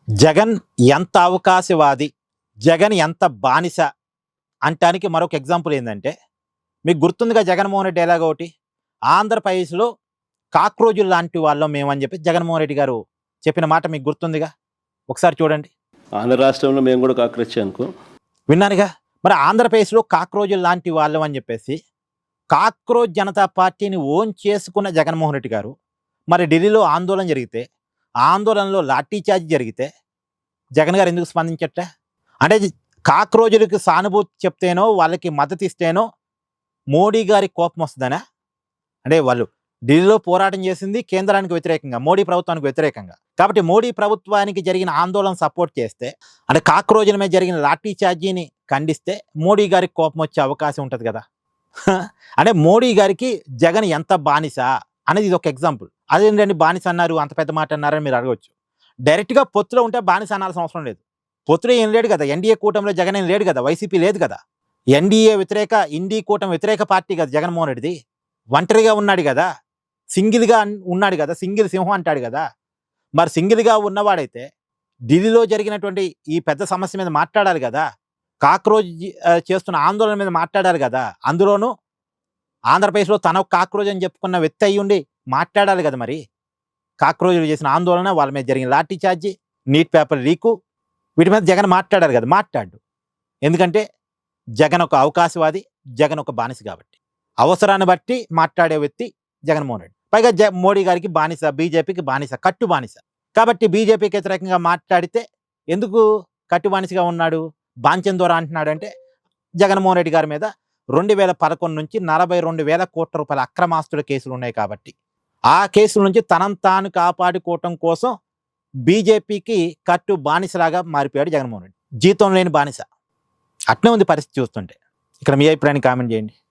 జగన్ ఎంత అవకాశవాది, జగన్ ఎంత బానిస అంటానికి మరొక ఎగ్జాంపుల్ ఏందంటే, మీకు గుర్తుందిగా జగన్మోహన్ రెడ్డి డైలాగ్ ఒకటి, ఆంధ్రప్రదేశ్‌లో కాక్రోజులు లాంటి వాళ్ళం మేమని చెప్పి జగన్మోహన్ రెడ్డి గారు చెప్పిన మాట మీకు గుర్తుందిగా. ఒకసారి చూడండి. ఆంధ్ర రాష్ట్రంలో మేము కూడా కాకరొచ్చే అనుకో. విన్నారుగా. మరి ఆంధ్రప్రదేశ్‌లో కాక్రోజులు లాంటి వాళ్ళం అని చెప్పేసి, కాక్రోజ్ జనతా పార్టీని ఓన్ చేసుకున్న జగన్మోహన్ రెడ్డి గారు, మరి ఢిల్లీలో ఆందోళన జరిగితే, ఆందోళనలో లాఠీ చార్జ్ జరిగితే జగన్ గారు ఎందుకు స్పందించట్లే? అంటే కాక్రోజులకి సానుభూతి చెప్తేనో, వాళ్ళకి మద్దతు ఇస్తేనో మోడీ గారి కోపం వస్తుందనా? అంటే వాళ్ళు ఢిల్లీలో పోరాటం చేసింది కేంద్రానికి వ్యతిరేకంగా, మోడీ ప్రభుత్వానికి వ్యతిరేకంగా. కాబట్టి మోడీ ప్రభుత్వానికి జరిగిన ఆందోళన సపోర్ట్ చేస్తే, అంటే కాక్రోజుల మీద జరిగిన లాఠీ చార్జీని ఖండిస్తే మోడీ గారికి కోపం వచ్చే అవకాశం ఉంటుంది కదా. అంటే మోడీ గారికి జగన్ ఎంత బానిస అనేది ఇది ఒక ఎగ్జాంపుల్. అదేంటండి బానిస అన్నారు, అంత పెద్ద మాట అన్నారని మీరు అడగవచ్చు. డైరెక్ట్గా పొత్తులో ఉంటే బానిస అనాల్సిన అవసరం లేదు. పొత్తులో ఏం లేడు కదా, ఎన్డీఏ కూటమిలో జగన్ ఏం లేడు కదా, వైసీపీ లేదు కదా, ఎన్డీఏ వ్యతిరేక ఇండీ కూటమి వ్యతిరేక పార్టీ కదా జగన్మోహన్ రెడ్డిది. ఒంటరిగా ఉన్నాడు కదా, సింగిల్గా ఉన్నాడు కదా, సింగిల్ సింహం అంటాడు కదా. మరి సింగిల్గా ఉన్నవాడైతే ఢిల్లీలో జరిగినటువంటి ఈ పెద్ద సమస్య మీద మాట్లాడాలి కదా, కాక్రోజ్ చేస్తున్న ఆందోళన మీద మాట్లాడాలి కదా. అందులోనూ ఆంధ్రప్రదేశ్లో తన కాక్రోజ్ అని చెప్పుకున్న వ్యక్తి అయ్యి ఉండి మాట్లాడాలి కదా. మరి కాక్రోజులు చేసిన ఆందోళన, వాళ్ళ మీద జరిగిన lathi charge, neat paper leak, వీటి మీద జగన్ మాట్లాడారు కదా. మాట్లాడు. ఎందుకంటే జగన్ ఒక అవకాశవాది, జగన్ ఒక బానిస కాబట్టి. అవసరాన్ని బట్టి మాట్లాడే వ్యక్తి జగన్మోహన్ రెడ్డి. పైగా మోడీ గారికి బానిస, బీజేపీకి బానిస, కట్టు బానిస. కాబట్టి బీజేపీకి వ్యతిరేకంగా మాట్లాడితే ఎందుకు కట్టు బానిసగా ఉన్నాడు, బాంచం ద్వారా అంటున్నాడు అంటే, జగన్మోహన్ రెడ్డి గారి మీద 2011 నుంచి 42,000 కోట్ల రూపాయల అక్రమాస్తుల కేసులు ఉన్నాయి కాబట్టి, ఆ కేసుల నుంచి తనను తాను కాపాడుకోవటం కోసం బీజేపీకి కట్టు బానిసలాగా మారిపోయాడు జగన్మోహన్ రెడ్డి. జీతం లేని బానిస. అట్నే ఉంది పరిస్థితి చూస్తుంటే. ఇక్కడ మీ అభిప్రాయాన్ని కామెంట్ చేయండి.